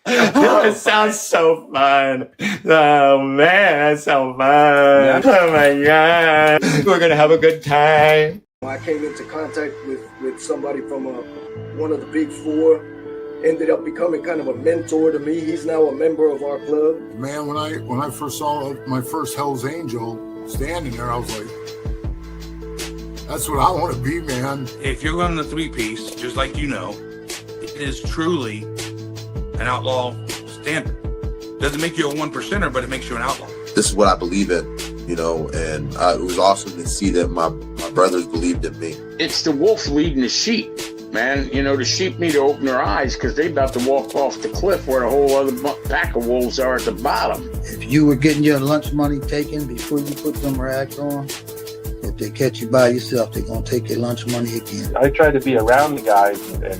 That sounds so fun. Oh man, that's so fun. Yeah. Oh my god. We're gonna have a good time. I came into contact with somebody from one of the big four, ended up becoming kind of a mentor to me. He's now a member of our club. Man, when I first saw my first Hell's Angel standing there, I was like, that's what I want to be, man. If you're running a three-piece, just like you know, it is truly an outlaw standard. Doesn't make you a one percenter, but it makes you an outlaw. This is what I believe in, you know, and it was awesome to see that my brothers believed in me. It's the wolf leading the sheep, man. You know, the sheep need to open their eyes because they're about to walk off the cliff where the whole other pack of wolves are at the bottom. If you were getting your lunch money taken before you put them rags on, if they catch you by yourself, they're going to take your lunch money again. I try to be around the guys and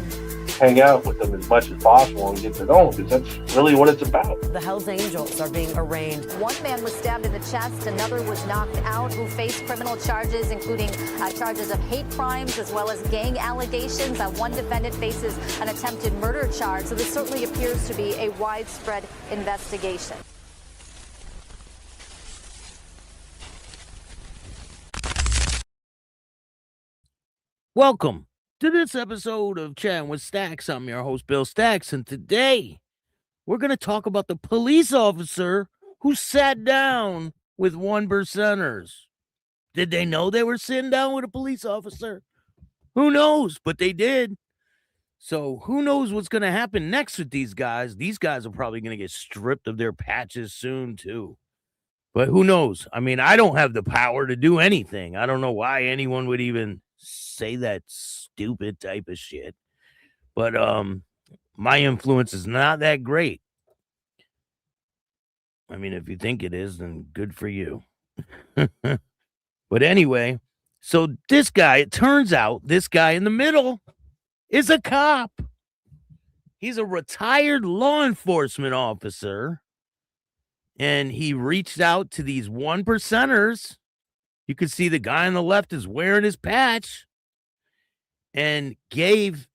hang out with them as much as possible and get to know them, because that's really what it's about. The Hells Angels are being arraigned. One man was stabbed in the chest, another was knocked out, who faced criminal charges, including charges of hate crimes as well as gang allegations. One defendant faces an attempted murder charge. So this certainly appears to be a widespread investigation. Welcome to this episode of Chattin with Staxx. I'm your host, Bill Staxx, and today we're going to talk about the police officer who sat down with one percenters. Did they know they were sitting down with a police officer? Who knows? But they did. So who knows what's going to happen next with these guys? These guys are probably going to get stripped of their patches soon, too. But who knows? I mean, I don't have the power to do anything. I don't know why anyone would even say that stupid type of shit. But my influence is not that great. I mean, if you think it is, then good for you. But anyway, so this guy, it turns out this guy in the middle is a cop. He's a retired law enforcement officer. And he reached out to these one percenters. You can see the guy on the left is wearing his patch, and gave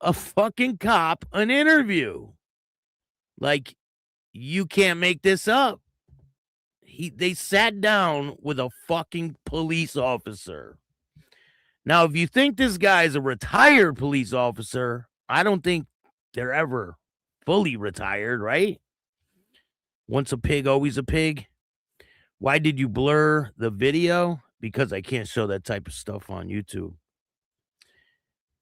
a fucking cop an interview. Like, you can't make this up. They sat down with a fucking police officer. Now, if you think this guy is a retired police officer, I don't think they're ever fully retired, right? Once a pig, always a pig. Why did you blur the video? Because I can't show that type of stuff on YouTube.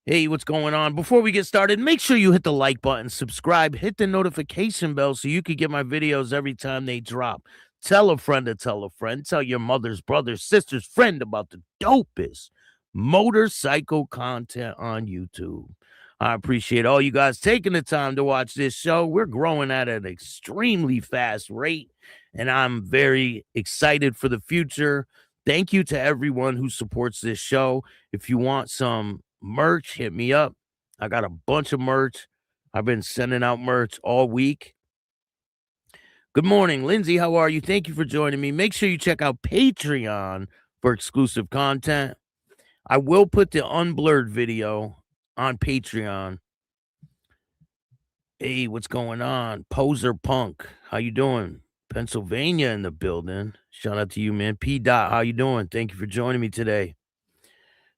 Hey, what's going on? Before we get started, make sure you hit the like button, subscribe, hit the notification bell so you can get my videos every time they drop. Tell a friend to tell a friend. Tell your mother's brother's sister's friend about the dopest motorcycle content on YouTube. I appreciate all you guys taking the time to watch this show. We're growing at an extremely fast rate, and I'm very excited for the future. Thank you to everyone who supports this show. If you want some merch, hit me up. I got a bunch of merch. I've been sending out merch all week. Good morning, Lindsay. How are you? Thank you for joining me. Make sure you check out Patreon for exclusive content. I will put the unblurred video on Patreon. Hey, what's going on? Poser Punk, how you doing? Pennsylvania in the building. Shout out to you, man. P. Dot, how you doing? Thank you for joining me today.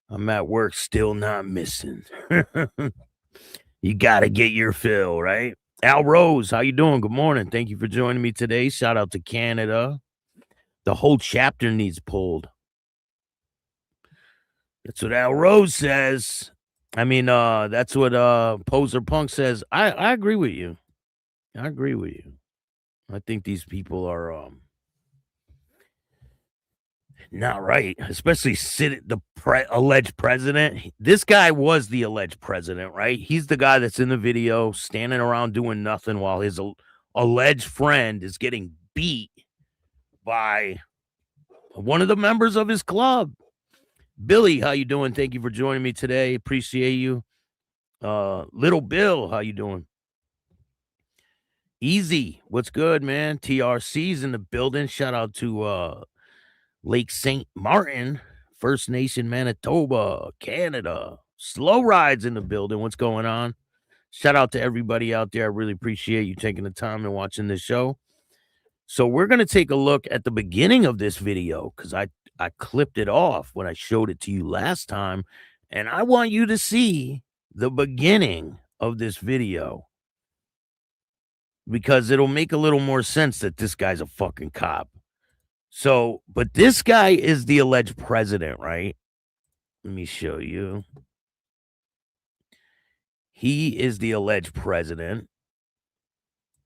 I'm at work, still not missing. You gotta get your fill, right? Al Rose, how you doing? Good morning. Thank you for joining me today. Shout out to Canada. The whole chapter needs pulled. That's what Al Rose says. I mean, that's what Poser Punk says. I agree with you. I agree with you. I think these people are not right, especially the alleged president. This guy was the alleged president, right? He's the guy that's in the video standing around doing nothing while his alleged friend is getting beat by one of the members of his club. Billy, how you doing? Thank you for joining me today. Appreciate you. Little Bill, how you doing? Easy, what's good, man? TRC's in the building. Shout out to Lake St. Martin, First Nation, Manitoba, Canada. Slow Rides in the building. What's going on? Shout out to everybody out there. I really appreciate you taking the time and watching this show. So we're going to take a look at the beginning of this video because I clipped it off when I showed it to you last time. And I want you to see the beginning of this video because it'll make a little more sense that this guy's a fucking cop. So, but this guy is the alleged president, right? Let me show you. He is the alleged president.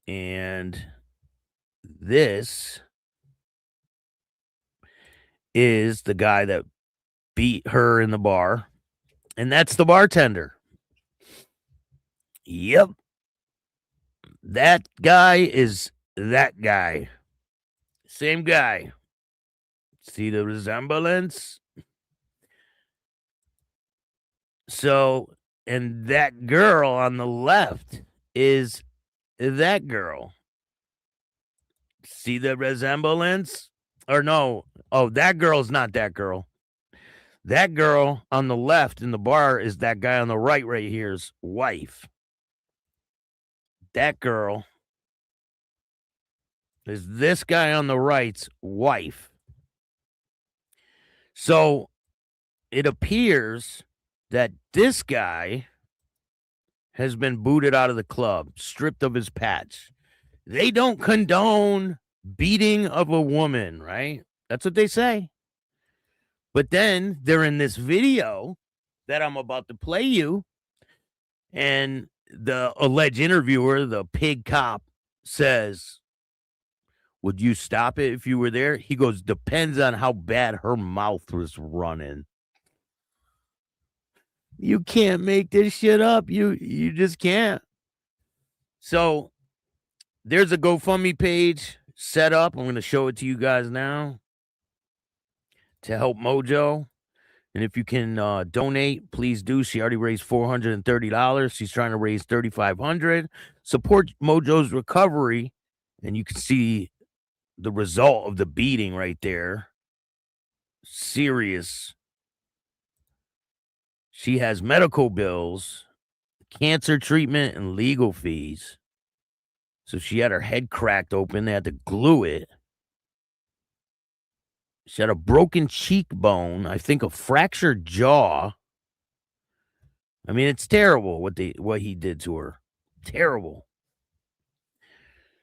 And this is the guy that beat her in the bar. And that's the bartender. Yep. That guy is that guy. Same guy. See the resemblance? So, and that girl on the left is that girl. See the resemblance? Or no. Oh, that girl's not that girl. That girl on the left in the bar is that guy on the right here's wife. That girl is this guy on the right's wife. So it appears that this guy has been booted out of the club, stripped of his patch. They don't condone beating of a woman, right? That's what they say. But then they're in this video that I'm about to play you, and the alleged interviewer, the pig cop, says, would you stop it if you were there? He goes, depends on how bad her mouth was running. You can't make this shit up. You just can't. So there's a GoFundMe page set up. I'm going to show it to you guys now to help Mojo. And if you can donate, please do. She already raised $430. She's trying to raise $3,500. Support Mojo's recovery. And you can see the result of the beating right there. Serious. She has medical bills, cancer treatment, and legal fees. So she had her head cracked open. They had to glue it. She had a broken cheekbone. I think a fractured jaw. I mean, it's terrible what he did to her. Terrible.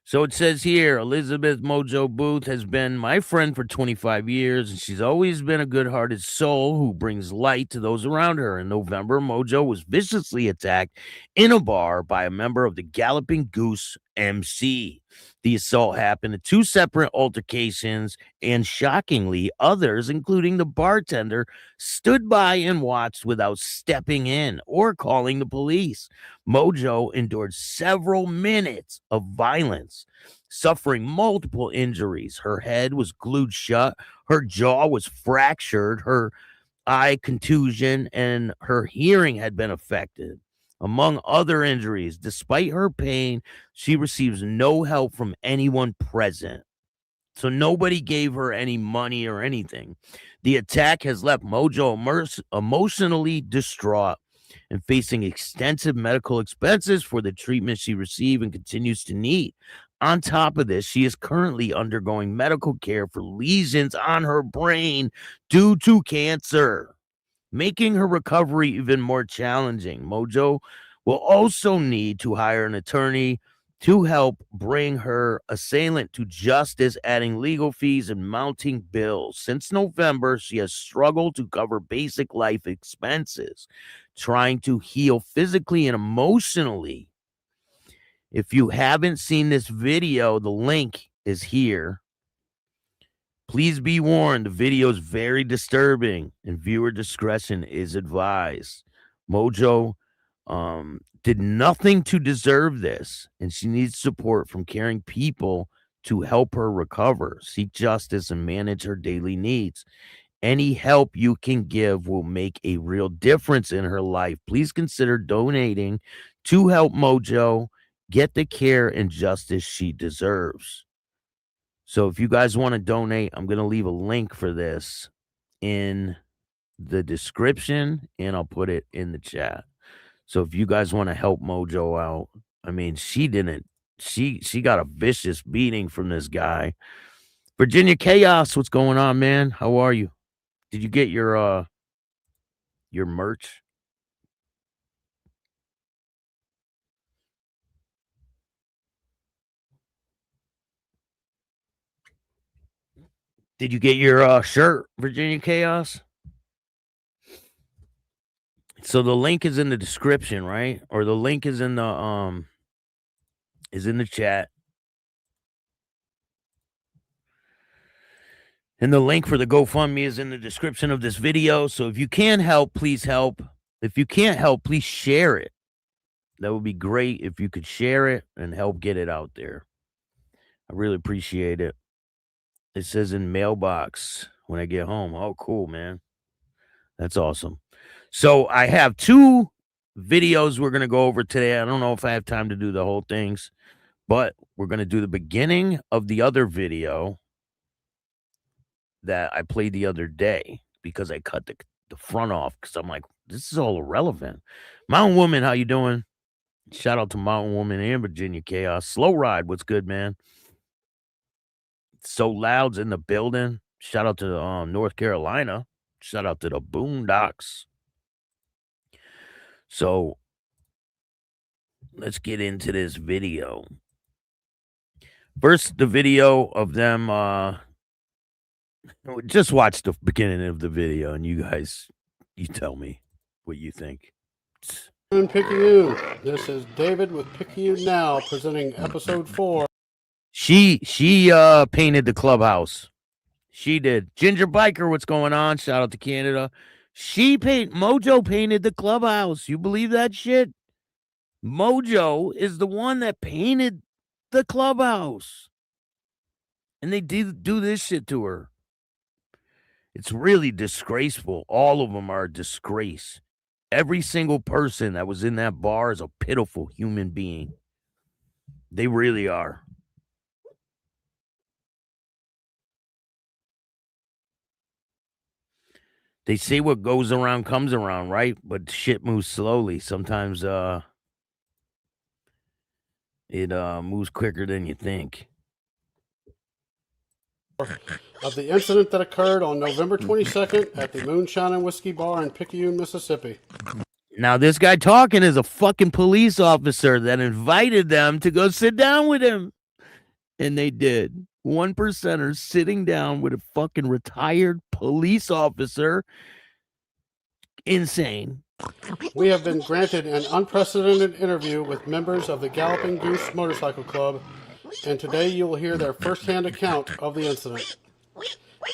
So it says here, Elizabeth Mojo Booth has been my friend for 25 years, and she's always been a good-hearted soul who brings light to those around her. In November, Mojo was viciously attacked in a bar by a member of the Galloping Goose MC. The assault happened in 2 separate altercations, and shockingly, others, including the bartender, stood by and watched without stepping in or calling the police. Mojo endured several minutes of violence, suffering multiple injuries. Her head was glued shut, her jaw was fractured, her eye contusion, and her hearing had been affected. Among other injuries, despite her pain, she receives no help from anyone present. So nobody gave her any money or anything. The attack has left Mojo emotionally distraught and facing extensive medical expenses for the treatment she received and continues to need. On top of this, she is currently undergoing medical care for lesions on her brain due to cancer, making her recovery even more challenging. Mojo will also need to hire an attorney to help bring her assailant to justice, adding legal fees and mounting bills. Since November, she has struggled to cover basic life expenses, trying to heal physically and emotionally. If you haven't seen this video, the link is here. Please be warned, the video is very disturbing and viewer discretion is advised. Mojo did nothing to deserve this, and she needs support from caring people to help her recover, seek justice, and manage her daily needs. Any help you can give will make a real difference in her life. Please consider donating to help Mojo get the care and justice she deserves. So if you guys want to donate, I'm going to leave a link for this in the description, and I'll put it in the chat. So if you guys want to help Mojo out, I mean, she got a vicious beating from this guy. Virginia Chaos, what's going on, man? How are you? Did you get your merch? Did you get your shirt, Virginia Chaos? So the link is in the description, right? Or the link is in the chat. And the link for the GoFundMe is in the description of this video. So if you can help, please help. If you can't help, please share it. That would be great if you could share it and help get it out there. I really appreciate it. It says in mailbox when I get home. Oh, cool, man. That's awesome. So I have 2 videos we're going to go over today. I don't know if I have time to do the whole things, but we're going to do the beginning of the other video that I played the other day because I cut the front off because I'm like, this is all irrelevant. Mountain Woman, how you doing? Shout out to Mountain Woman and Virginia Chaos. Slow Ride, what's good, man? So Loud's in the building. Shout out to North Carolina. Shout out to the Boondocks. So let's get into this video. First, the video of them. Just watch the beginning of the video, and you tell me what you think. In Picayune, this is David with Picayune Now presenting episode 4. She painted the clubhouse. She did. Ginger Biker, what's going on? Shout out to Canada. Mojo painted the clubhouse. You believe that shit? Mojo is the one that painted the clubhouse. And they do this shit to her. It's really disgraceful. All of them are a disgrace. Every single person that was in that bar is a pitiful human being. They really are. They say what goes around comes around, right? But shit moves slowly. Sometimes it moves quicker than you think. Of the incident that occurred on November 22nd at the Moonshine and Whiskey Bar in Picayune, Mississippi. Now, this guy talking is a fucking police officer that invited them to go sit down with him. And they did. 1%ers sitting down with a fucking retired police officer. Insane. We have been granted an unprecedented interview with members of the Galloping Goose Motorcycle Club, and today you will hear their first-hand account of the incident.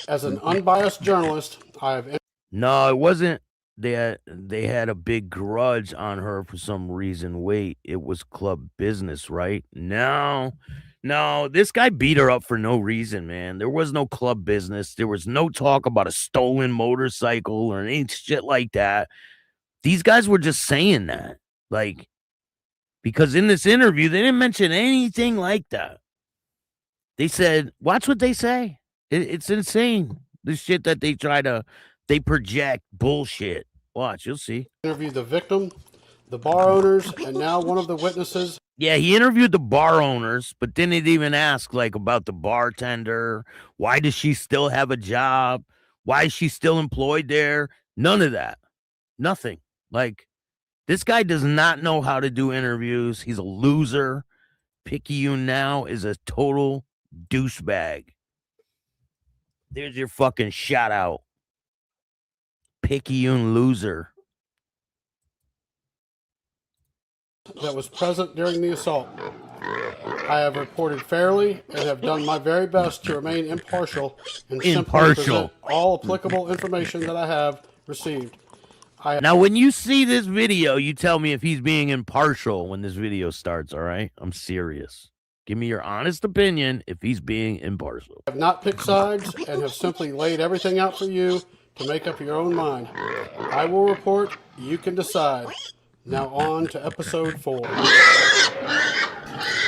As an unbiased journalist, I have... No, it wasn't. They had a big grudge on her for some reason. Wait, it was club business, right? No, this guy beat her up for no reason, man. There was no club business. There was no talk about a stolen motorcycle or any shit like that. These guys were just saying that, like, because in this interview, they didn't mention anything like that. They said, watch what they say. It's insane. The shit that they project bullshit. Watch, you'll see. Interviewed the victim, the bar owners, and now one of the witnesses. Yeah, he interviewed the bar owners, but didn't even ask, like, about the bartender. Why does she still have a job? Why is she still employed there? None of that. Nothing. Like, this guy does not know how to do interviews. He's a loser. Picayune Now is a total douchebag. There's your fucking shout out. Picayune loser. That was present during the assault. I have reported fairly and have done my very best to remain impartial and simply present all applicable information that I have received. Now, when you see this video, you tell me if he's being impartial when this video starts, all right? I'm serious. Give me your honest opinion if he's being impartial. I have not picked sides and have simply laid everything out for you to make up your own mind. I will report, you can decide. Now on to episode 4.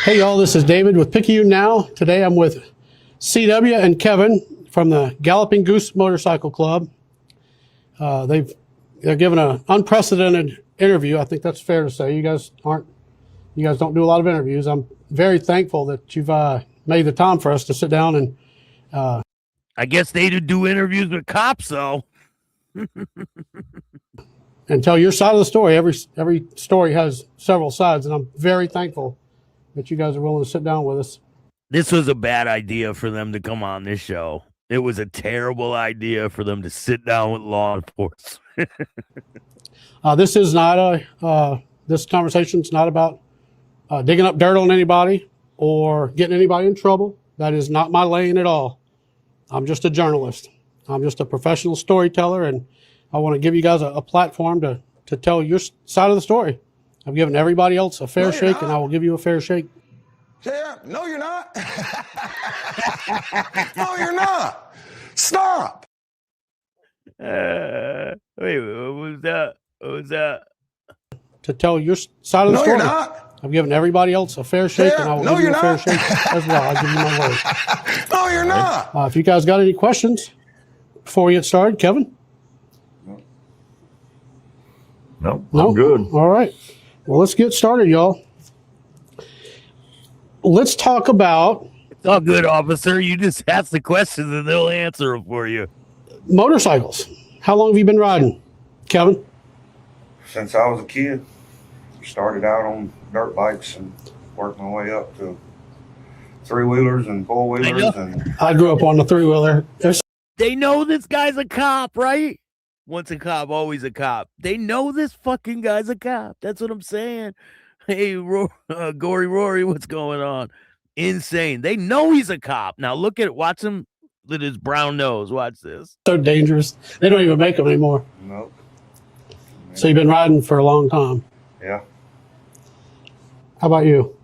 Hey y'all, this is David with Picayune Now. Today I'm with CW and Kevin from the Galloping Goose Motorcycle Club. They're given an unprecedented interview. I think that's fair to say. You guys don't do a lot of interviews. I'm very thankful that you've made the time for us to sit down and. I guess they do interviews with cops, though. And tell your side of the story. Every story has several sides, and I'm very thankful that you guys are willing to sit down with us. This was a bad idea for them to come on this show. It was a terrible idea for them to sit down with law enforcement. This is not this conversation's not about digging up dirt on anybody or getting anybody in trouble. That is not my lane at all. I'm just a journalist. I'm just a professional storyteller, and I want to give you guys a platform to tell your side of the story. I've given everybody else a fair shake, and I will give you a fair shake. Yeah, no, you're not. No, you're not. Stop. Wait, what was that? What was that? To tell your side of the story. No, you're not. I've given everybody else a fair shake, and I will give you a fair shake as well. I'll give you my word. No, you're not. If you guys got any questions before we get started, Kevin? No, I'm good. All right. Well, let's get started, y'all. Let's talk about... It's all good, officer. You just ask the questions and they'll answer them for you. Motorcycles. How long have you been riding, Kevin? Since I was a kid. Started out on dirt bikes and worked my way up to three-wheelers and four-wheelers. I grew up on the three-wheeler. They know this guy's a cop, right? Once a cop, always a cop. They know this fucking guy's a cop. That's what I'm saying. Hey, Gory Rory, what's going on? Insane. They know he's a cop. Now look at it. Watch him with his brown nose. Watch this. So dangerous. They don't even make them anymore. Nope. So you've been riding for a long time. Yeah. How about you?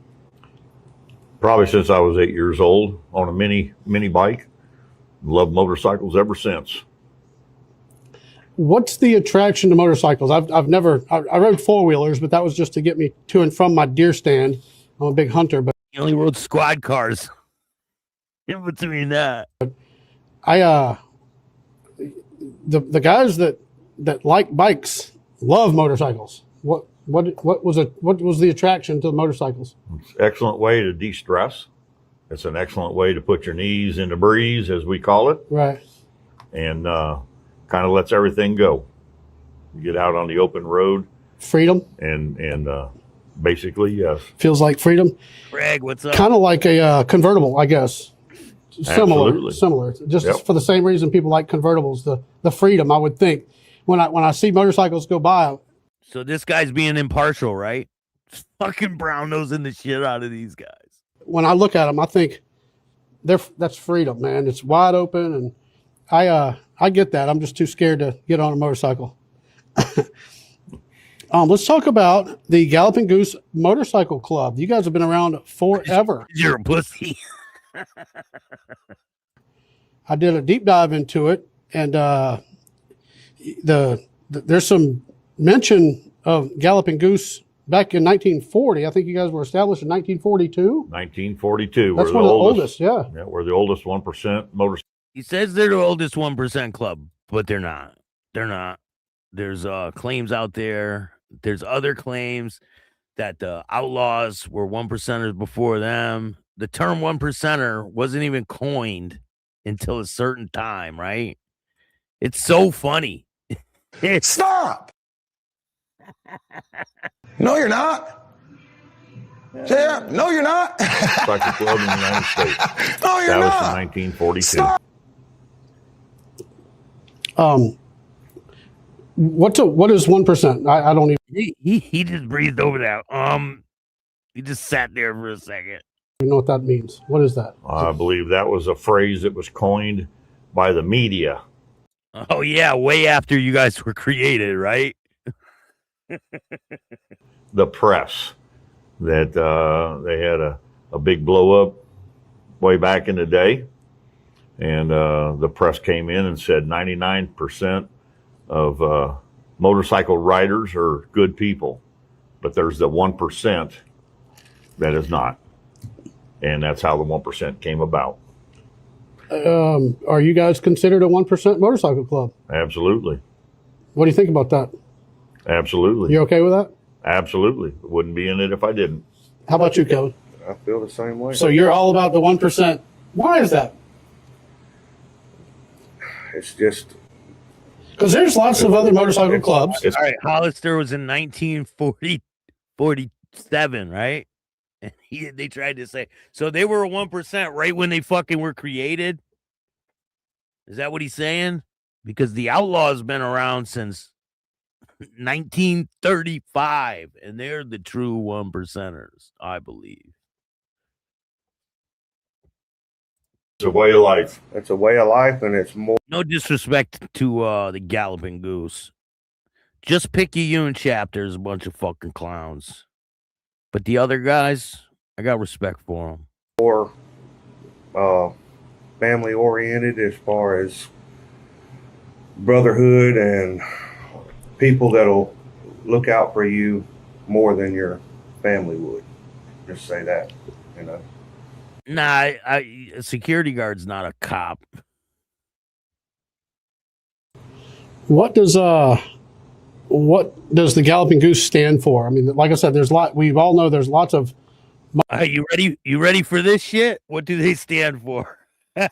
Probably since I was 8 years old on a mini bike. Loved motorcycles ever since. What's the attraction to motorcycles? I rode four-wheelers, but that was just to get me to and from my deer stand. I'm a big hunter, but he only rode squad cars. In between that, the guys that like bikes love motorcycles. What was the attraction to the motorcycles? It's an excellent way to de-stress. It's an excellent way to put your knees in the breeze, as we call it. Right. And kind of lets everything go. You get out on the open road. Freedom. And basically, yes. Feels like freedom. Greg, what's up? Kind of like a convertible, I guess. Absolutely. Similar. Just for the same reason people like convertibles, the freedom, I would think. When I see motorcycles go by. So this guy's being impartial, right? Fucking brown nosing the shit out of these guys. When I look at them, I think that's freedom, man. It's wide open, and I get that. I'm just too scared to get on a motorcycle. Let's talk about the Galloping Goose Motorcycle Club. You guys have been around forever. You're a pussy. I did a deep dive into it, and there's some mention of Galloping Goose back in 1940. I think you guys were established in 1942. 1942. That's one of the oldest, yeah. Yeah, we're the oldest 1% motorcycle. He says they're the oldest 1% club, but they're not. They're not. There's claims out there. There's other claims that the Outlaws were 1%ers before them. The term 1%er wasn't even coined until a certain time, right? It's so funny. Stop. No, you're not. Yeah, no, you're not. Motorcycle club in the United States. No, you're Established not. in 1942. Stop. What is 1%? I don't even. He just breathed over that. He just sat there for a second. I don't know what that means. What is that? I believe that was a phrase that was coined by the media. Oh yeah, way after you guys were created, right? The press, that they had a big blow up way back in the day, and the press came in and said 99% of motorcycle riders are good people, but there's the 1% that is not, and that's how the 1% came about. Are you guys considered a 1% motorcycle club? Absolutely. What do you think about that? Absolutely. You okay with that? Absolutely. Wouldn't be in it if I didn't. How about you, Kevin? I feel the same way. So you're all about the 1%. Why is that? It's just because there's lots of other motorcycle clubs. All right, Hollister was in 1947, right? And they tried to say, so they were a 1% right when they fucking were created. Is that what he's saying? Because the Outlaw's been around since 1935, and they're the true 1%ers, I believe. It's a way of life. It's a way of life, and it's more. No disrespect to the Galloping Goose. Just Picayune chapter is a bunch of fucking clowns. But the other guys, I got respect for them. More family oriented as far as brotherhood and people that'll look out for you more than your family would. Just say that, you know. Nah, a security guard's not a cop. What does the Galloping Goose stand for? I mean, like I said, we all know there's lots of. Are you ready? You ready for this shit? What do they stand for? You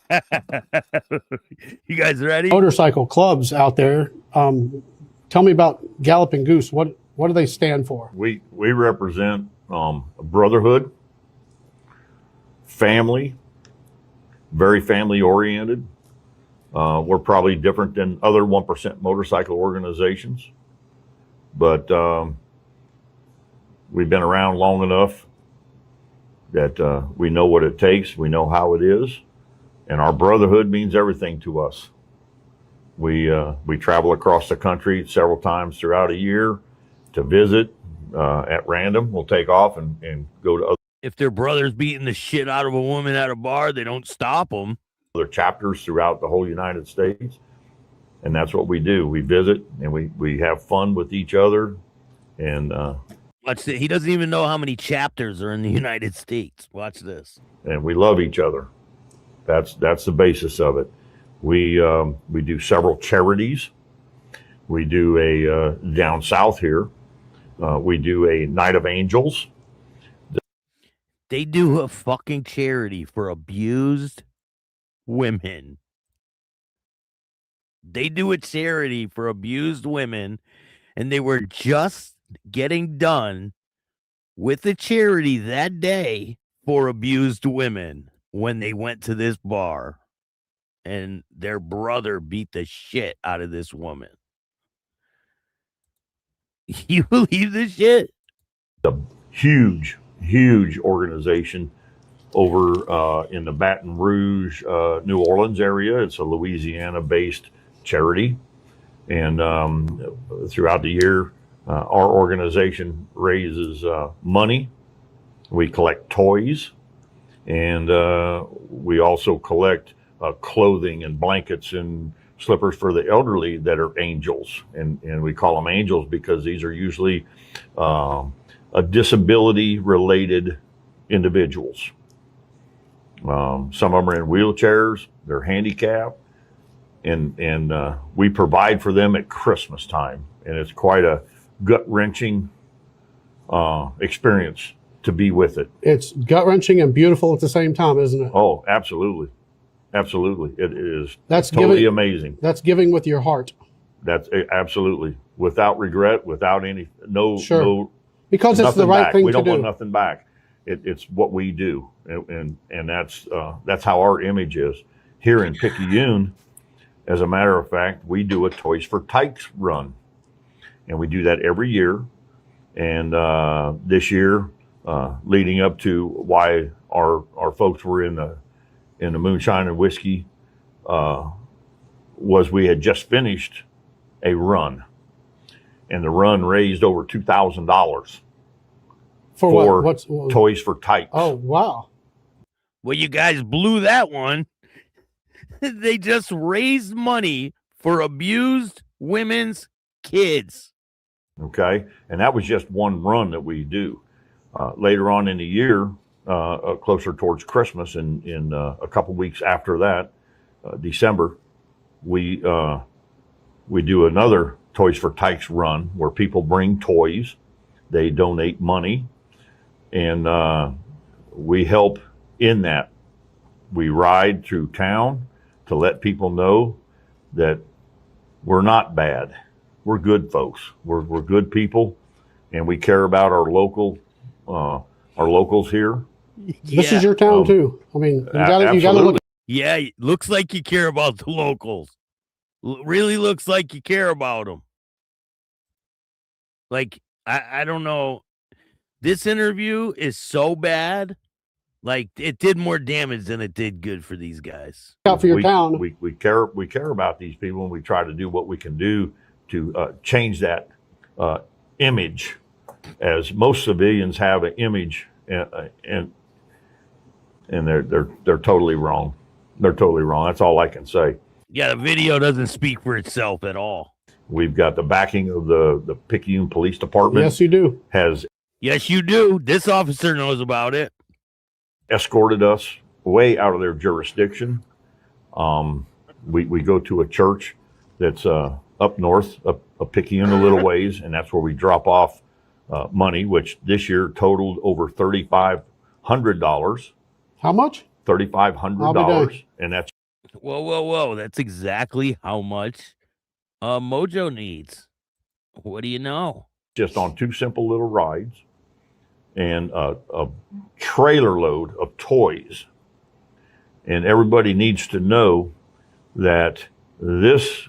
guys ready? Motorcycle clubs out there. Tell me about Galloping Goose. What do they stand for? We represent a brotherhood, family, very family oriented. We're probably different than other 1% motorcycle organizations, but we've been around long enough that we know what it takes. We know how it is, and our brotherhood means everything to us. We travel across the country several times throughout a year to visit at random. We'll take off and go to other. If their brother's beating the shit out of a woman at a bar, they don't stop them. Other chapters throughout the whole United States, and that's what we do. We visit and we have fun with each other, and watch this. He doesn't even know how many chapters are in the United States. Watch this. And we love each other. That's the basis of it. We do several charities. We do a down south here. We do a Night of Angels. They do a fucking charity for abused women. They do a charity for abused women, and they were just getting done with the charity that day for abused women when they went to this bar, and their brother beat the shit out of this woman. You believe this shit? A huge organization over in the Baton Rouge, New Orleans area. It's a Louisiana-based charity, and throughout the year, our organization raises money. We collect toys, and we also collect clothing and blankets and slippers for the elderly that are angels, and we call them angels because these are usually a disability-related individuals. Some of them are in wheelchairs, they're handicapped, and we provide for them at Christmas time, and it's quite a gut-wrenching experience to be with it. It's gut-wrenching and beautiful at the same time, isn't it? Oh, absolutely. Absolutely. It is That's totally amazing. That's giving with your heart. That's absolutely. Without regret, without any, no, because it's the right thing to do. We don't want nothing back. It's what we do. And that's how our image is. Here in Picayune, as a matter of fact, we do a Toys for Taxx run. And we do that every year. And this year, leading up to why our folks were in the moonshine and whiskey, was we had just finished a run, and the run raised over $2,000 for what? Toys for Taxx. Oh, wow. Well, you guys blew that one. They just raised money for abused women's kids. Okay, and that was just one run that we do. Later on in the year, closer towards Christmas, and in a couple weeks after that, December, we do another Toys for Taxx run, where people bring toys, they donate money, and we help in that. We ride through town to let people know that we're not bad. We're good folks. We're good people, and we care about our locals here. This is your town too. I mean, you gotta look. Yeah, looks like you care about the locals. Really looks like you care about them. Like, I don't know. This interview is so bad. Like, it did more damage than it did good for these guys. Out for your town. We care about these people, and we try to do what we can do to change that image, as most civilians have an image, and they're totally wrong. They're totally wrong. That's all I can say. Yeah, the video doesn't speak for itself at all. We've got the backing of the Picayune Police Department. Yes, you do. Yes, you do. This officer knows about it. Escorted us way out of their jurisdiction. We go to a church that's up north, up Picayune a little ways, and that's where we drop off money, which this year totaled over $3,500. How much? $3,500, and that's Whoa. That's exactly how much Mojo needs. What do you know? just on 2 simple little rides and a trailer load of toys. And everybody needs to know that this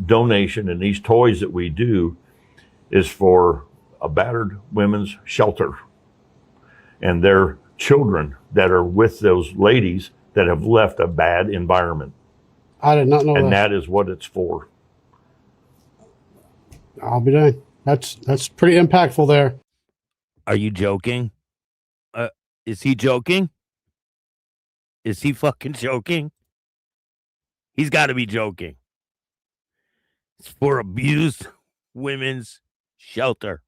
donation and these toys that we do is for a battered women's shelter and their children that are with those ladies that have left a bad environment. I did not know and that. that is what it's for. I'll be dang. That's pretty impactful there. Are you joking? Is he joking? Is he fucking joking? He's got to be joking. It's for abused women's shelter.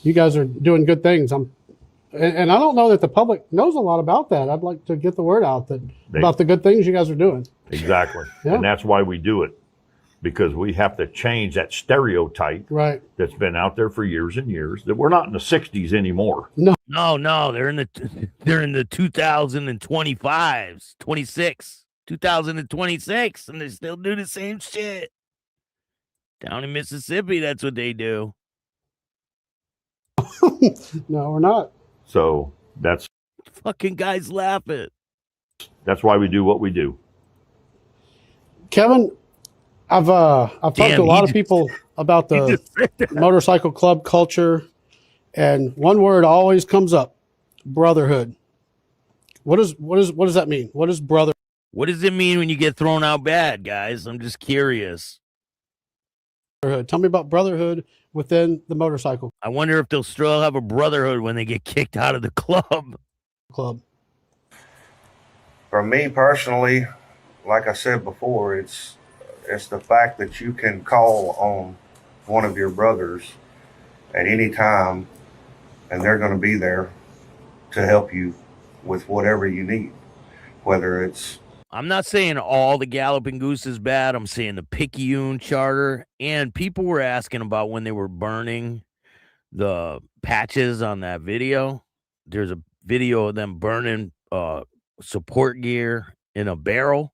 You guys are doing good things. And I don't know that the public knows a lot about that. I'd like to get the word out about the good things you guys are doing. Exactly. Yeah. And that's why we do it, because we have to change that stereotype right that's been out there for years and years, that we're not in the 60s anymore. No, they're in the 2025s, 2026, and they still do the same shit. Down in Mississippi, that's what they do. No, we're not. So that's fucking guys laughing. That's why we do what we do. Kevin, I've talked to a lot of people about the motorcycle club culture, and one word always comes up: brotherhood. What does that mean? What is brother? What does it mean when you get thrown out bad, guys? I'm just curious. Tell me about brotherhood within the motorcycle I wonder if they'll still have a brotherhood when they get kicked out of the club. For me personally, like I said before, it's the fact that you can call on one of your brothers at any time, and they're going to be there to help you with whatever you need, whether it's... I'm not saying all the Galloping Goose is bad. I'm saying the Picayune charter. And people were asking about when they were burning the patches on that video. There's a video of them burning support gear in a barrel.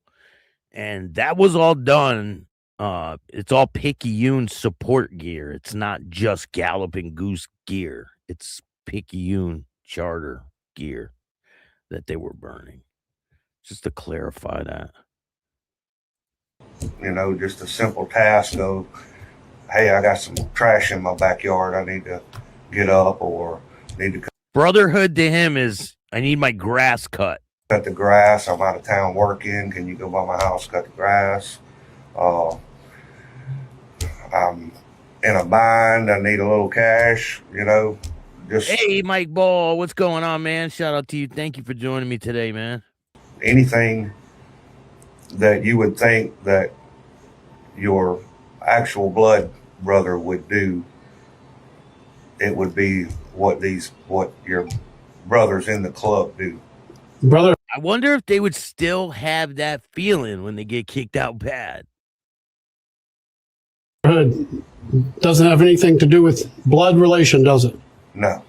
And that was all done. It's all Picayune support gear. It's not just Galloping Goose gear. It's Picayune charter gear that they were burning. Just to clarify that. You know, just a simple task of, hey, I got some trash in my backyard. I need to get up, or need to brotherhood to him is, I need my grass cut. Cut the grass. I'm out of town working. Can you go by my house, cut the grass? I'm in a bind. I need a little cash, you know. Just hey, Mike Ball, what's going on, man? Shout out to you. Thank you for joining me today, man. Anything that you would think that your actual blood brother would do, it would be what your brothers in the club do. Brother, I wonder if they would still have that feeling when they get kicked out bad. Doesn't have anything to do with blood relation, does it? No.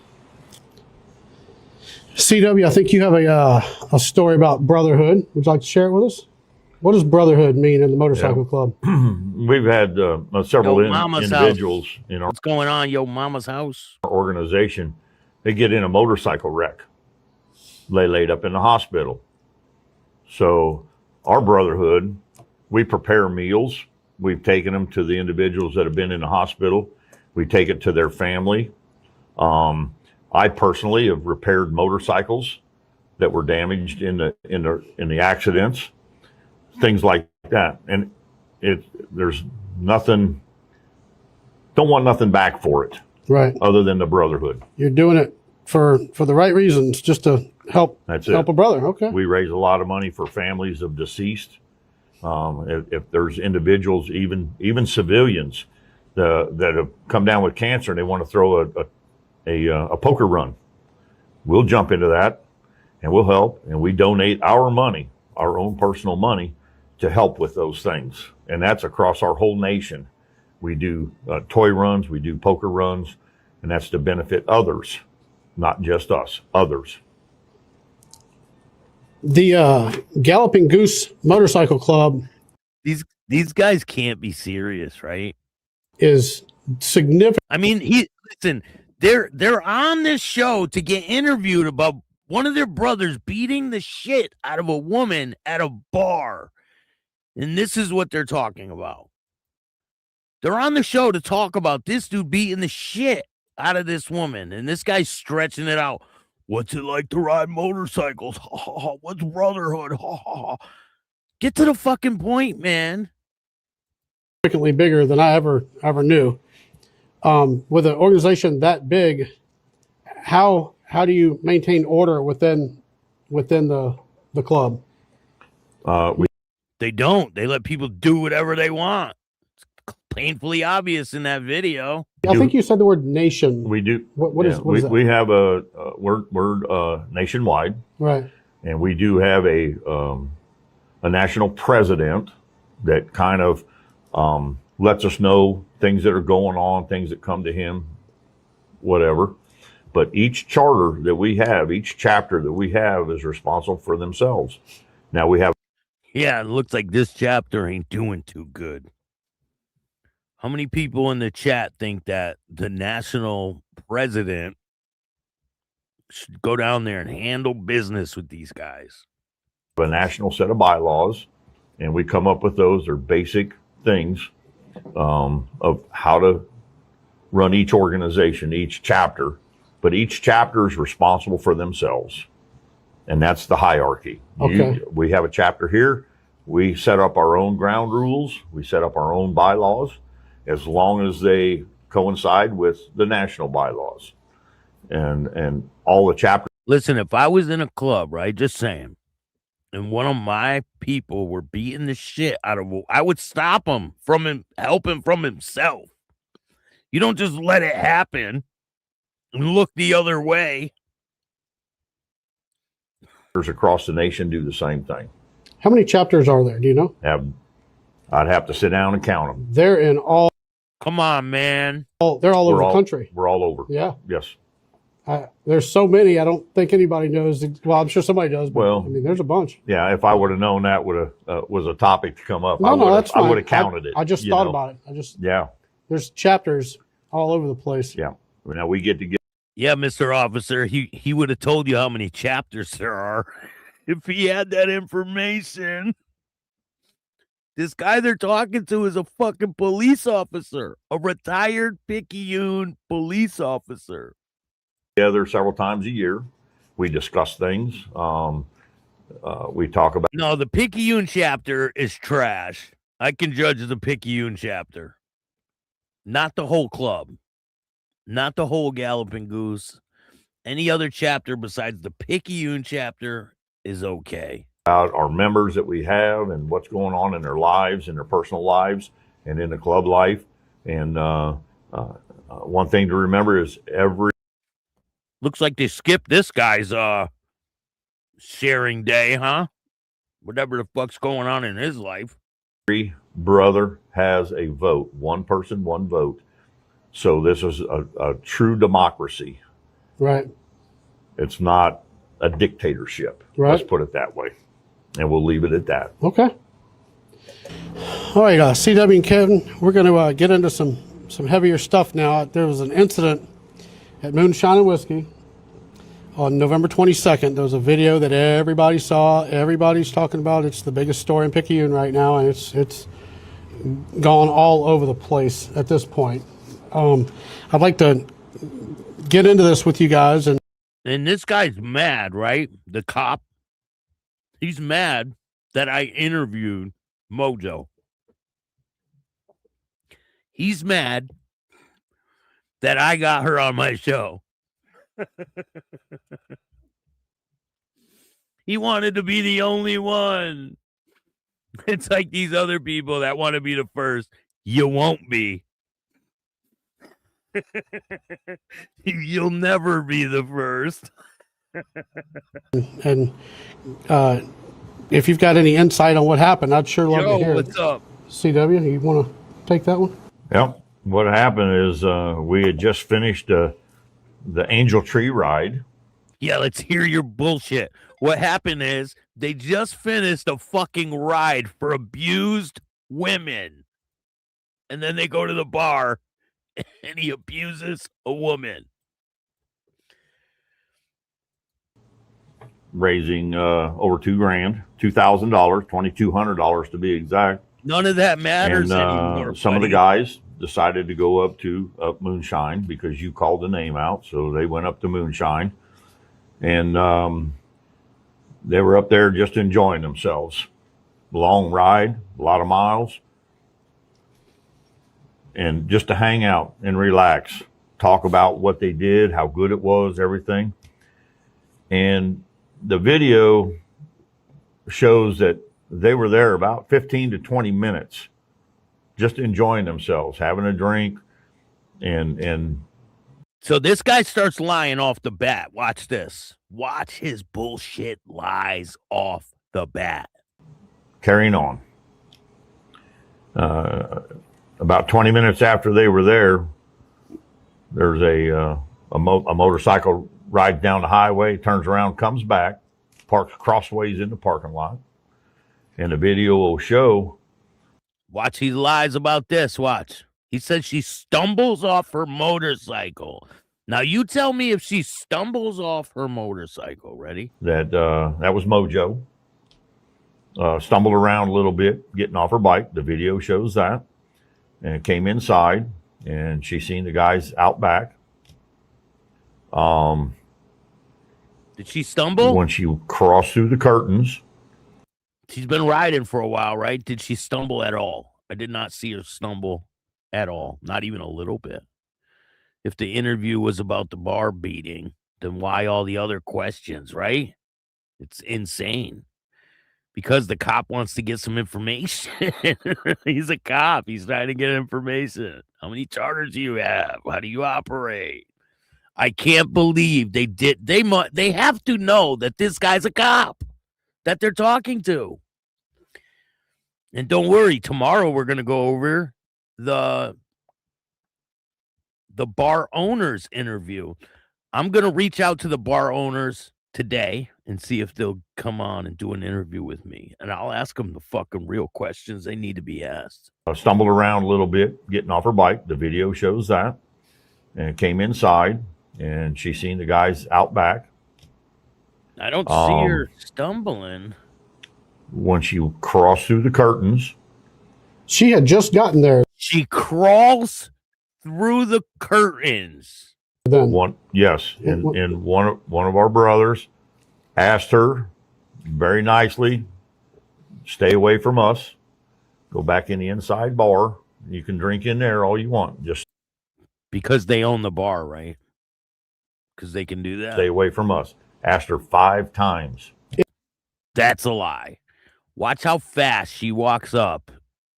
CW, I think you have a story about brotherhood. Would you like to share it with us? What does brotherhood mean in the motorcycle club? We've had several individuals house. in our What's going on, yo mama's house? organization. They get in a motorcycle wreck. They laid up in the hospital. So our brotherhood, we prepare meals. We've taken them to the individuals that have been in the hospital. We take it to their family. I personally have repaired motorcycles that were damaged in the accidents, things like that. And there's nothing. Don't want nothing back for it, right? Other than the brotherhood. You're doing it for the right reasons, just to help help a brother. Okay. We raise a lot of money for families of deceased. If there's individuals, even civilians, that have come down with cancer and they want to throw a poker run, we'll jump into that and we'll help, and we donate our money, our own personal money, to help with those things. And that's across our whole nation. We do toy runs, we do poker runs, and that's to benefit others, not just us, others. The Galloping Goose Motorcycle Club, these guys can't be serious, right? Is significant. I mean, listen, they're on this show to get interviewed about one of their brothers beating the shit out of a woman at a bar. And this is what they're talking about. They're on the show to talk about this dude beating the shit out of this woman. And this guy's stretching it out. What's it like to ride motorcycles? What's brotherhood? Get to the fucking point, man. Significantly bigger than I ever knew. With an organization that big, how do you maintain order within the club? They don't. They let people do whatever they want. It's painfully obvious in that video. I think you said the word nation. We do. What is that? We have we're nationwide, right? And we do have a national president that kind of lets us know things that are going on, things that come to him, whatever. But each charter that we have, each chapter that we have, is responsible for themselves. Now we have. Yeah, it looks like this chapter ain't doing too good. How many people in the chat think that the national president should go down there and handle business with these guys? A national set of bylaws, and we come up with those. They're basic things of how to run each organization, each chapter, but each chapter is responsible for themselves. And that's the hierarchy. Okay. We have a chapter here. We set up our own ground rules. We set up our own bylaws, as long as they coincide with the national bylaws. And all the chapters. Listen, if I was in a club, right, just saying, and one of my people were beating the shit out of, I would stop him from help him from himself. You don't just let it happen and look the other way. Across the nation do the same thing. How many chapters are there? Do you know? I'd have to sit down and count them. They're in all. Come on, man. They're all over the country. We're all over. Yeah. Yes. There's so many. I don't think anybody knows. Well, I'm sure somebody does. But, well, I mean, there's a bunch. Yeah. If I would have known that was a topic to come up, that's fine. I would have counted it. I just thought about it. Yeah. There's chapters all over the place. Yeah. Now we get to get. Yeah, Mr. Officer, he would have told you how many chapters there are if he had that information. This guy they're talking to is a fucking police officer, a retired Picayune police officer. Together several times a year. We discuss things. We talk about. No, the Picayune chapter is trash. I can judge the Picayune chapter. Not the whole club. Not the whole Galloping Goose. Any other chapter besides the Picayune chapter is okay. About our members that we have and what's going on in their lives, in their personal lives, and in the club life. And one thing to remember is Looks like they skipped this guy's sharing day, huh? Whatever the fuck's going on in his life. Every brother has a vote. One person, one vote. So this is a true democracy. Right. It's not a dictatorship. Right. Let's put it that way. And we'll leave it at that. Okay. All right, CW and Kevin, we're going to get into some heavier stuff now. There was an incident at Moonshine and Whiskey on November 22nd. There was a video that everybody saw. Everybody's talking about. It's the biggest story in Picayune right now, and it's gone all over the place at this point. I'd like to get into this with you guys. And this guy's mad, right? The cop. He's mad that I interviewed Mojo. He's mad that I got her on my show. He wanted to be the only one. It's like these other people that want to be the first. You won't be. You'll never be the first. And if you've got any insight on what happened, I'd sure love to hear what's it. up? CW, you want to take that one? Yep. What happened is we had just finished the Angel Tree ride. Yeah, let's hear your bullshit. What happened is they just finished a fucking ride for abused women. And then they go to the bar and he abuses a woman. Raising over $2,000, $2,200 to be exact. None of that matters and, anymore. Some of the guys decided to go up Moonshine because you called the name out. So they went up to Moonshine, and they were up there just enjoying themselves. Long ride, a lot of miles, and just to hang out and relax, talk about what they did, how good it was, everything. And the video shows that they were there about 15 to 20 minutes, just enjoying themselves, having a drink, and so this guy starts lying off the bat. Watch this. Watch his bullshit lies off the bat. Carrying on. About 20 minutes after they were there, there's a motorcycle rides down the highway, turns around, comes back, parks crossways in the parking lot. And the video will show. Watch, he lies about this. Watch. He says she stumbles off her motorcycle. Now, you tell me if she stumbles off her motorcycle. Ready? That was Mojo. Stumbled around a little bit, getting off her bike. The video shows that. And came inside, and she seen the guys out back. Did she stumble? When she crossed through the curtains. She's been riding for a while, right? Did she stumble at all? I did not see her stumble at all. Not even a little bit. If the interview was about the bar beating, then why all the other questions, right? It's insane. Because the cop wants to get some information. He's a cop. He's trying to get information. How many charters do you have? How do you operate? I can't believe they did. They have to know that this guy's a cop that they're talking to. And don't worry, tomorrow we're going to go over the bar owners interview. I'm going to reach out to the bar owners today and see if they'll come on and do an interview with me. And I'll ask them the fucking real questions they need to be asked. Stumbled around a little bit, getting off her bike. The video shows that. And came inside, and she seen the guys out back. I don't see her stumbling. When she crossed through the curtains. She had just gotten there. She crawls through the curtains. Then one of our brothers asked her very nicely, stay away from us. Go back in the inside bar. You can drink in there all you want. Just because they own the bar, right? Because they can do that. Stay away from us. Asked her 5 times. That's a lie. Watch how fast she walks up,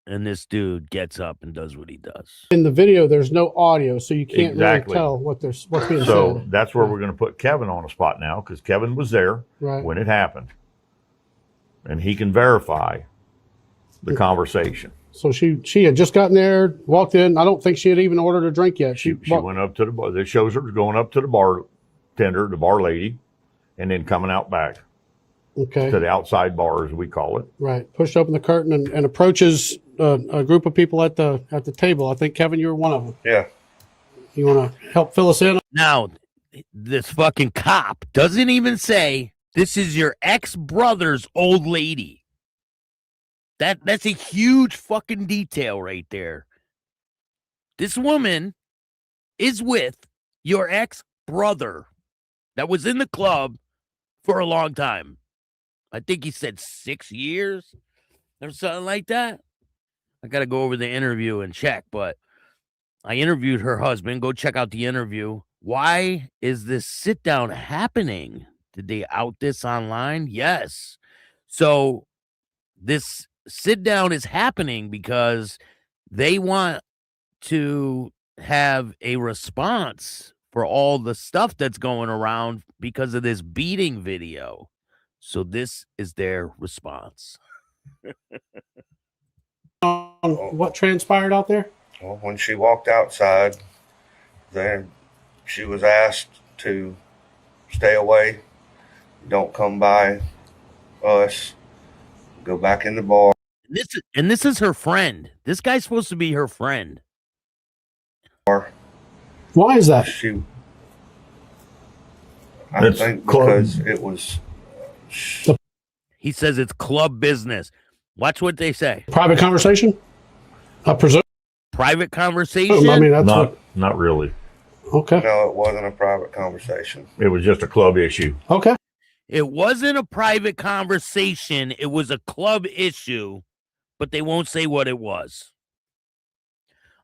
and this dude gets up and does what he does. In the video, there's no audio, so you can't Exactly. really tell what's being said. So that's where we're going to put Kevin on the spot now, because Kevin was there Right. when it happened. And he can verify the conversation. So she had just gotten there, walked in. I don't think she had even ordered a drink yet. She went up to the bar. That shows her going up to the bartender, the bar lady, and then coming out back. Okay. To the outside bar, as we call it. Right. Pushed open the curtain and approaches a group of people at the table. I think, Kevin, you were one of them. Yeah. You want to help fill us in? Now, this fucking cop doesn't even say, this is your ex-brother's old lady. That's a huge fucking detail right there. This woman is with your ex-brother that was in the club for a long time. I think he said 6 years or something like that. I got to go over the interview and check, but I interviewed her husband. Go check out the interview. Why is this sit down happening? Did they out this online? Yes. So this sit down is happening because they want to have a response for all the stuff that's going around because of this beating video. So this is their response. What transpired out there? Well, when she walked outside, then she was asked to stay away, don't come by us, go back in the bar. This is her friend. This guy's supposed to be her friend. Why is that? I think because it was. He says it's club business. Watch what they say. Private conversation? I presume. Private conversation? I mean, that's not really. Okay. No, it wasn't a private conversation. It was just a club issue. Okay. It wasn't a private conversation. It was a club issue, but they won't say what it was.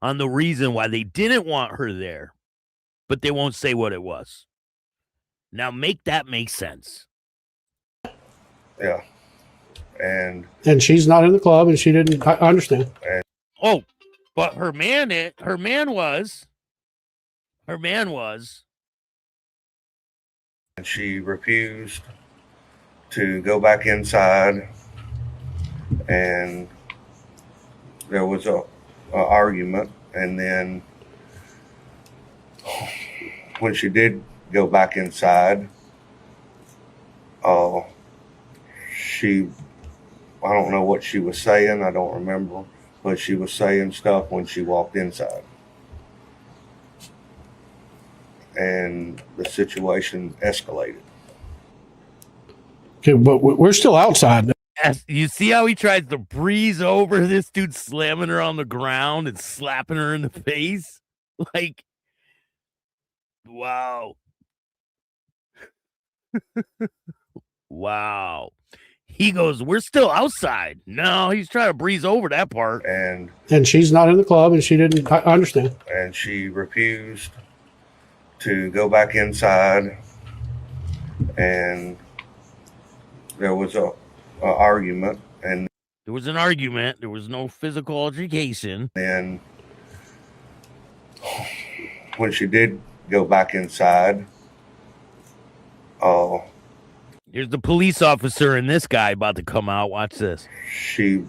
On the reason why they didn't want her there, but they won't say what it was. Now make that make sense. Yeah. And she's not in the club, and she didn't. I understand. But her man was. And she refused to go back inside, and there was a argument, and then when she did go back inside, I don't know what she was saying, I don't remember, but she was saying stuff when she walked inside. And the situation escalated. Okay, but we're still outside. You see how he tries to breeze over this dude slamming her on the ground and slapping her in the face? Like, wow. Wow. He goes, we're still outside. No, he's trying to breeze over that part. And she's not in the club, and she didn't. I understand. And she refused to go back inside, and there was a argument, and there was an argument. There was no physical altercation. And when she did go back inside, here's the police officer and this guy about to come out. Watch this. I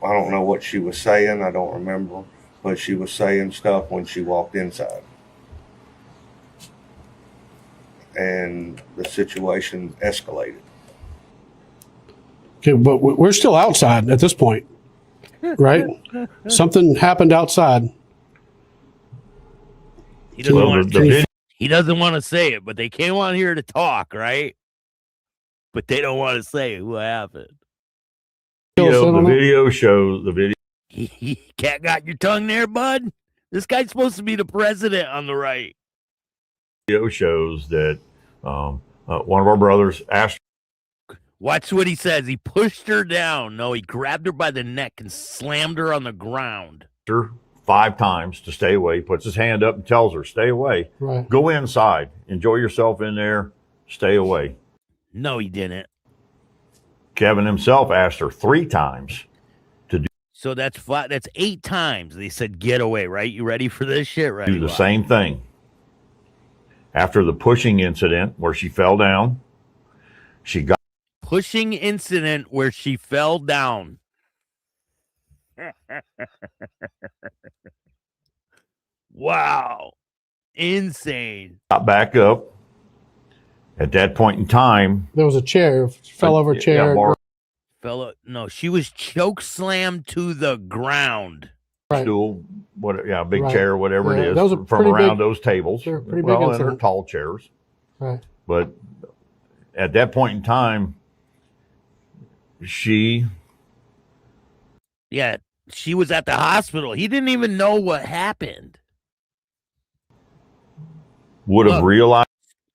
don't know what she was saying, I don't remember, but she was saying stuff when she walked inside. And the situation escalated. Okay, but we're still outside at this point, right? Something happened outside. He doesn't want to say it, but they came on here to talk, right? But they don't want to say what happened. The video shows the video. Cat got your tongue there, bud? This guy's supposed to be the president on the right. Video shows that one of our brothers asked. Watch what he says. He pushed her down. No, he grabbed her by the neck and slammed her on the ground. Her 5 times to stay away. He puts his hand up and tells her, stay away. Right. Go inside. Enjoy yourself in there. Stay away. No, he didn't. Kevin himself asked her 3 times to do. So that's 8 times. They said, get away, right? You ready for this shit? Right. Do the same thing. After the pushing incident where she fell down, she got. Pushing incident where she fell down. Wow. Insane. Got back up. At that point in time, There was a chair, fell over a chair. No, she was choke slammed to the ground. Stool, big Right. chair, whatever Yeah, it that was is, a from pretty around big- those tables. they're pretty big Well, and they're incident. tall chairs. Right. But at that point in time, she Yeah, she was at the hospital. He didn't even know what happened. would have Look, realized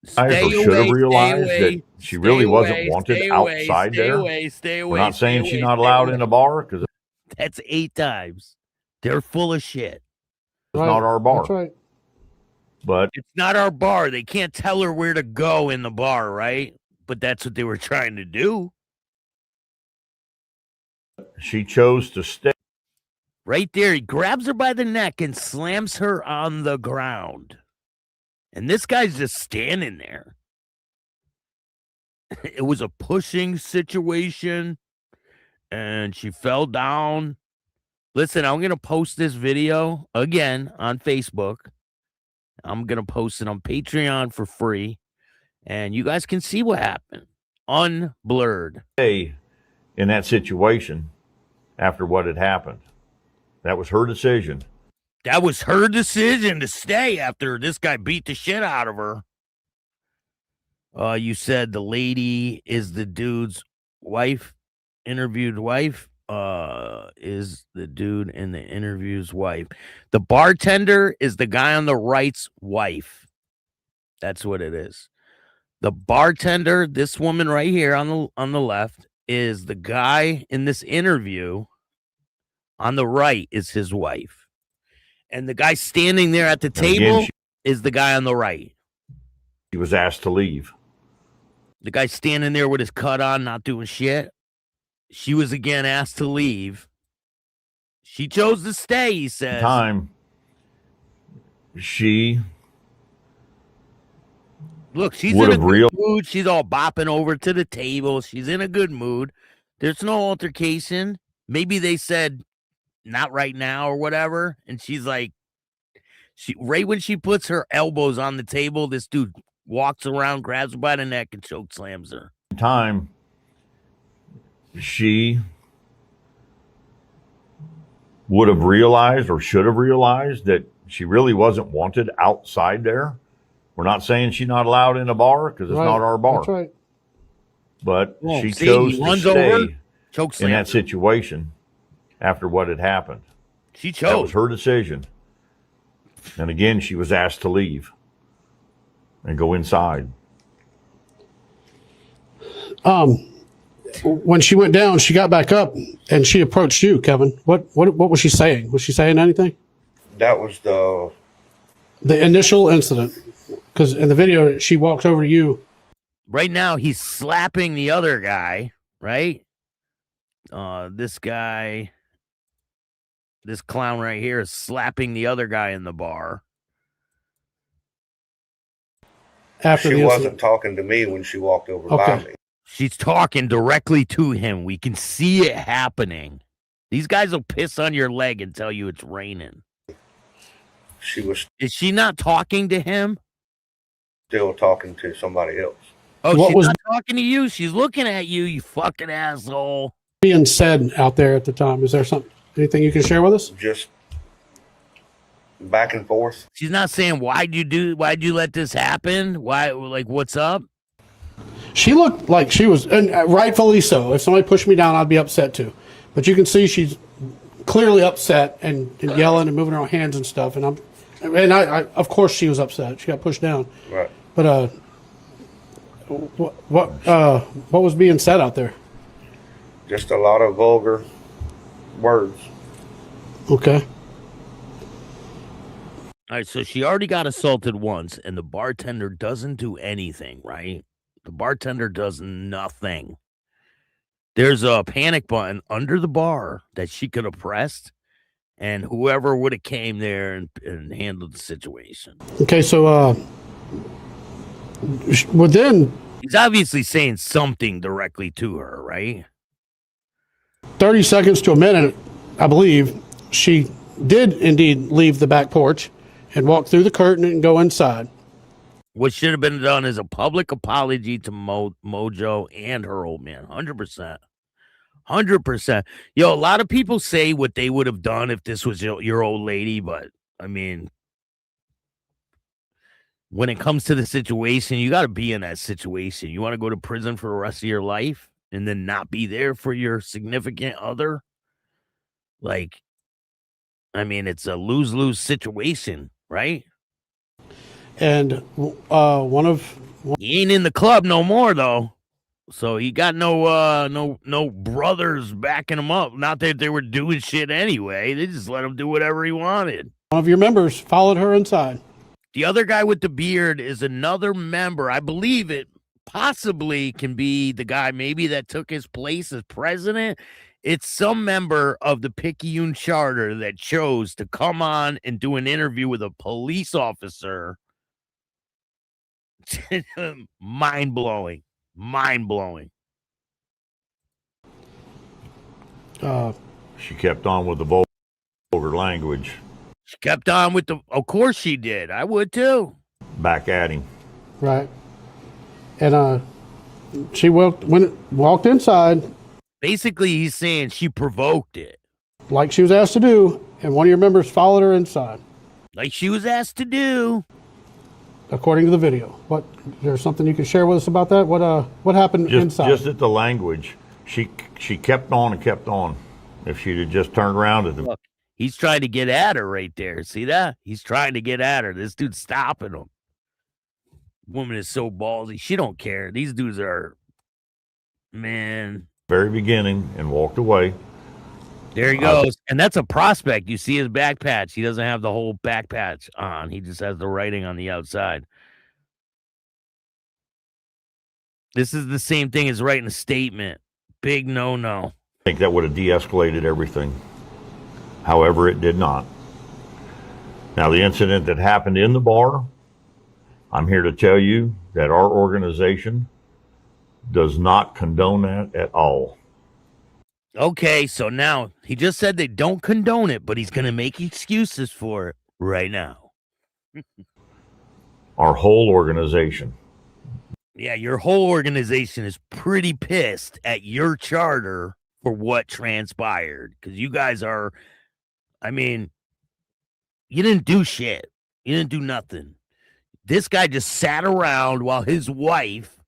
Stay or should have away, realized stay that away, she stay really wasn't away, wanted stay away, outside stay there. away, stay We're away, not stay saying away, she's not stay allowed away. in the bar because it's That's 8 times. They're full of shit. not our bar. That's right. But It's not our bar. They can't tell her where to go in the bar, right? But that's what they were trying to do. she chose to stay. Right there, he grabs her by the neck and slams her on the ground. And this guy's just standing there. It was a pushing situation, and she fell down. Listen, I'm going to post this video again on Facebook. I'm going to post it on Patreon for free, and you guys can see what happened. Unblurred. In that situation after what had happened. That was her decision. That was her decision to stay after this guy beat the shit out of her. You said the lady is the dude's wife, interviewed wife. Is the dude in the interview's wife. The bartender is the guy on the right's wife. That's what it is. The bartender, this woman right here on the left, is the guy in this interview. On the right is his wife. And the guy standing there at the table is the guy on the right. She was asked to leave. The guy standing there with his cut on, not doing shit. She was again asked to leave. She chose to stay, he says. Look, she's in a good mood. She's all bopping over to the table. She's in a good mood. There's no altercation. Maybe they said, not right now or whatever. And she's like, right when she puts her elbows on the table, this dude walks around, grabs her by the neck, and choke slams her. She would have realized or should have realized that she really wasn't wanted outside there. We're not saying she's not allowed in a bar because it's not our bar. That's right. But she chose to stay choke in that situation after what had happened. She chose. That was her decision. And again, she was asked to leave and go inside. When she went down, she got back up and she approached you, Kevin. What was she saying? Was she saying anything? That was the initial incident. Because in the video, she walked over to you. Right now, he's slapping the other guy, right? This guy, this clown right here is slapping the other guy in the bar. She wasn't talking to me when she walked over by me. She's talking directly to him. We can see it happening. These guys will piss on your leg and tell you it's raining. Is she not talking to him? Still talking to somebody else. Oh, she's not talking to you. She's looking at you, you fucking asshole. Being said out there at the time, is there anything you can share with us? Just back and forth. She's not saying why'd you let this happen? Why, like, what's up? She looked like she was, and rightfully so. If somebody pushed me down, I'd be upset too. But you can see she's clearly upset and yelling and moving her hands and stuff. And I of course she was upset. She got pushed down. Right. But what was being said out there? Just a lot of vulgar words. Okay. All right, so she already got assaulted once, and the bartender doesn't do anything, right? The bartender does nothing. There's a panic button under the bar that she could have pressed, and whoever would have came there and handled the situation. Okay, so within... He's obviously saying something directly to her, right? 30 seconds to a minute I believe she did indeed leave the back porch and walk through the curtain and go inside. What should have been done is a public apology to Mojo and her old man. 100%. 100%. Yo, a lot of people say what they would have done if this was your old lady, but I mean, when it comes to the situation, you got to be in that situation. You want to go to prison for the rest of your life and then not be there for your significant other? Like, I mean, it's a lose-lose situation, right? And he ain't in the club no more, though. So he got no brothers backing him up. Not that they were doing shit anyway. They just let him do whatever he wanted. One of your members followed her inside. The other guy with the beard is another member. I believe it possibly can be the guy maybe that took his place as president. It's some member of the Picayune charter that chose to come on and do an interview with a police officer. Mind-blowing. Mind-blowing. She kept on with the vulgar language. She kept on with of course she did. I would too. Back at him. Right. And she walked inside. Basically, he's saying she provoked it. Like she was asked to do, and one of your members followed her inside. Like she was asked to do. According to the video. There's something you can share with us about that? What happened inside? Just at the language. She kept on and kept on. If she'd have just turned around at the Look, he's trying to get at her right there. See that? He's trying to get at her. This dude's stopping him. Woman is so ballsy. She don't care. These dudes are, man. very beginning and walked away. There he goes. And that's a prospect. You see his back patch. He doesn't have the whole back patch on. He just has the writing on the outside. This is the same thing as writing a statement. Big no-no. I think that would have de-escalated everything. However, it did not. Now, the incident that happened in the bar, I'm here to tell you that our organization does not condone that at all. Okay, so now he just said they don't condone it, but he's going to make excuses for it right now. Our whole organization. Yeah, your whole organization is pretty pissed at your charter for what transpired. Because you guys are, I mean, you didn't do shit. You didn't do nothing. This guy just sat around while his wife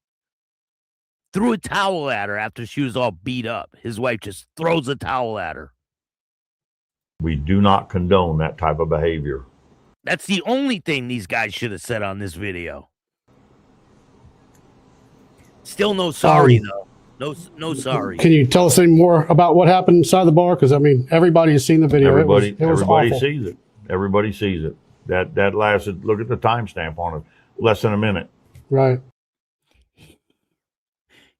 threw a towel at her after she was all beat up. His wife just throws a towel at her. We do not condone that type of behavior. That's the only thing these guys should have said on this video. Still no sorry, though. No sorry. Can you tell us any more about what happened inside the bar? Because, I mean, everybody has seen the video. Everybody awful. sees it. Everybody sees it. That lasted, look at the timestamp on it, less than a minute. Right.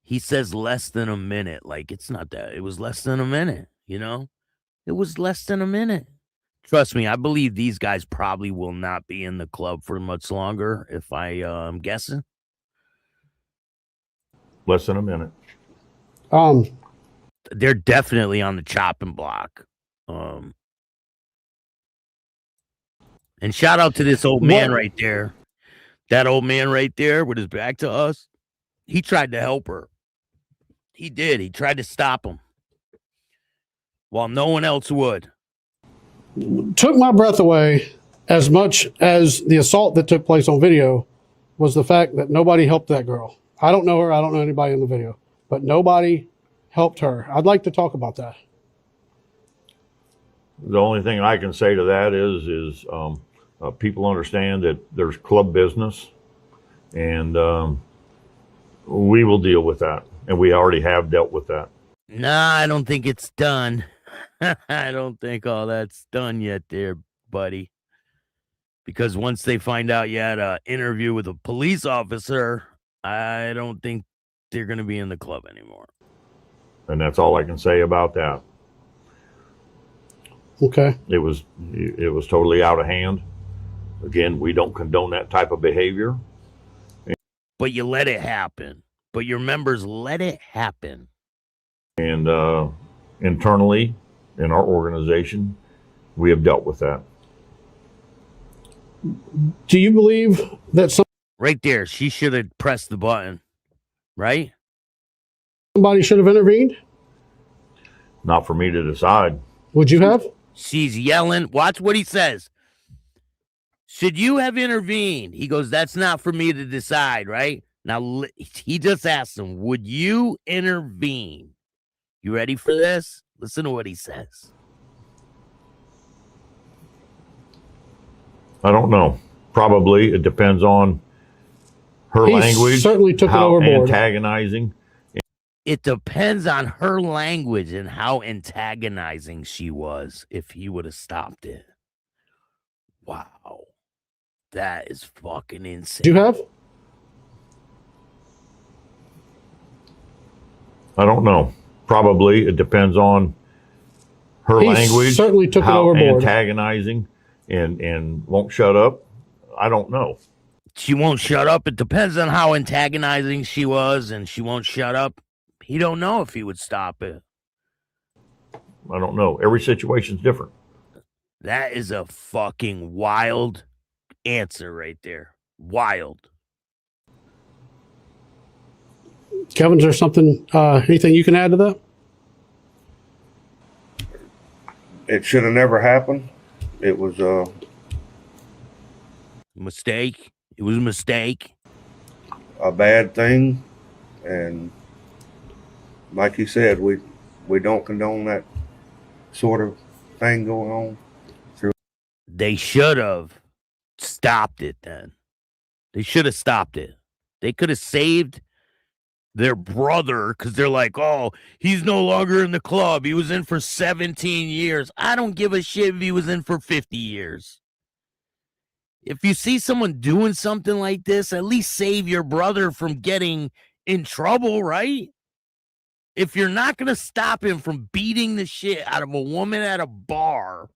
He says less than a minute. Like, it's not that. It was less than a minute, you know? It was less than a minute. Trust me, I believe these guys probably will not be in the club for much longer, if I'm guessing. Less than a minute. They're definitely on the chopping block. And shout out to this old man right there. That old man right there with his back to us. He tried to help her. He did. He tried to stop him while no one else would. Took my breath away as much as the assault that took place on video was the fact that nobody helped that girl. I don't know her. I don't know anybody in the video, but nobody helped her. I'd like to talk about that. The only thing I can say to that is people understand that there's club business, and we will deal with that, and we already have dealt with that. Nah, I don't think it's done. I don't think all that's done yet there, buddy. Because once they find out you had an interview with a police officer, I don't think they're going to be in the club anymore. And that's all I can say about that. Okay. It was totally out of hand. Again, we don't condone that type of behavior. But you let it happen. But your members let it happen. And internally, in our organization, we have dealt with that. Do you believe that Right there, she should have pressed the button, right? somebody should have intervened? Not for me to decide. Would you have? She's yelling. Watch what he says. Should you have intervened? He goes, that's not for me to decide, right? Now, he just asked him, would you intervene? You ready for this? Listen to what he says. I don't know. Probably. It depends on her He language. certainly took it how overboard. antagonizing. It depends on her language and how antagonizing she was if he would have stopped it. Wow. That is fucking insane. Do you have? I don't know. Probably. It depends on her He language. certainly took it how overboard. antagonizing and won't shut up. I don't know. She won't shut up. It depends on how antagonizing she was, and she won't shut up. He don't know if he would stop it. I don't know. Every situation's different. That is a fucking wild answer right there. Wild. Kevin, is there something, anything you can add to that? It should have never happened. It was Mistake. It was a mistake. a bad thing, and like you said, we don't condone that sort of thing going on. They should have stopped it then. They should have stopped it. They could have saved their brother because they're like, oh, he's no longer in the club. He was in for 17 years. I don't give a shit if he was in for 50 years. If you see someone doing something like this, at least save your brother from getting in trouble, right? If you're not going to stop him from beating the shit out of a woman at a bar,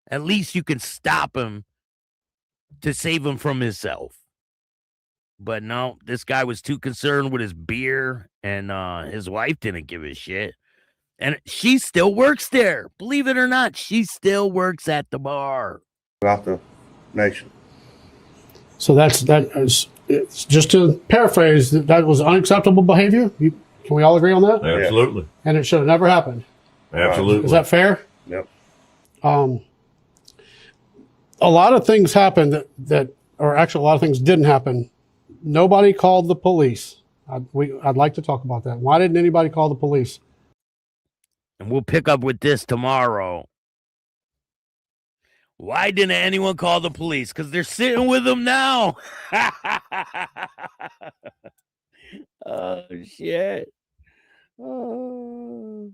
at least you can stop him to save him from himself. But no, this guy was too concerned with his beer, and his wife didn't give a shit. And she still works there. Believe it or not, she still works at the bar. Throughout the nation. So it's just to paraphrase, that was unacceptable behavior. Can we all agree on that? Absolutely. And it should have never happened. Absolutely. Is that fair? Yep. A lot of things happened or actually a lot of things didn't happen. Nobody called the police. I'd like to talk about that. Why didn't anybody call the police? And we'll pick up with this tomorrow. Why didn't anyone call the police? Because they're sitting with them now. Oh, shit. Oh.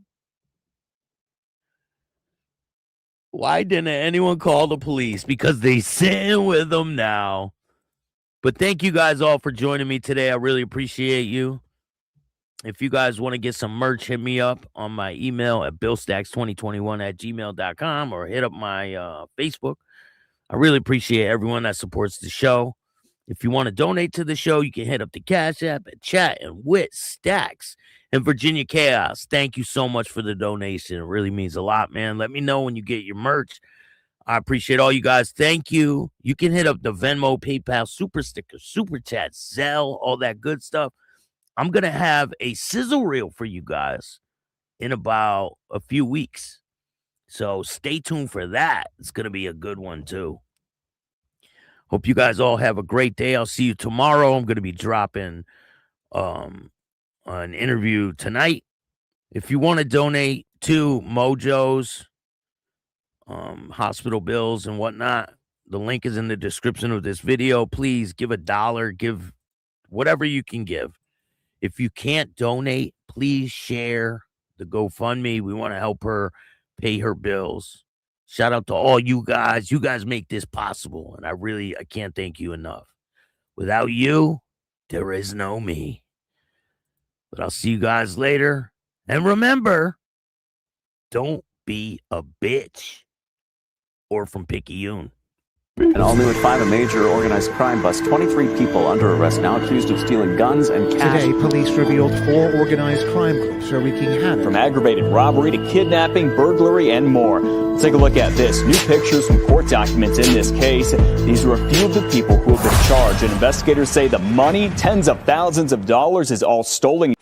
Why didn't anyone call the police? Because they sitting with them now. But thank you guys all for joining me today. I really appreciate you. If you guys want to get some merch, hit me up on my email at billstax2021@gmail.com or hit up my Facebook. I really appreciate everyone that supports the show. If you want to donate to the show, you can hit up the Cash App at Chattin with Staxx and Virginia Chaos. Thank you so much for the donation. It really means a lot, man. Let me know when you get your merch. I appreciate all you guys. Thank you. You can hit up the Venmo, PayPal, Super Sticker, Super Chat, Zelle, all that good stuff. I'm going to have a sizzle reel for you guys in about a few weeks. So stay tuned for that. It's going to be a good one, too. Hope you guys all have a great day. I'll see you tomorrow. I'm going to be dropping an interview tonight. If you want to donate to Mojo's hospital bills and whatnot, the link is in the description of this video. Please give $1, give whatever you can give. If you can't donate, please share the GoFundMe. We want to help her pay her bills. Shout out to all you guys. You guys make this possible, and I can't thank you enough. Without you, there is no me. But I'll see you guys later. And remember, don't be a bitch. Or from Picayune. And all new at 5, a major organized crime bust. 23 people under arrest now, accused of stealing guns and cash. Today, police revealed 4 organized crime groups are wreaking havoc. From aggravated robbery to kidnapping, burglary, and more. Let's take a look at this. New pictures from court documents in this case. These are a few of the people who have been charged. And investigators say the money, tens of thousands of dollars, is all stolen.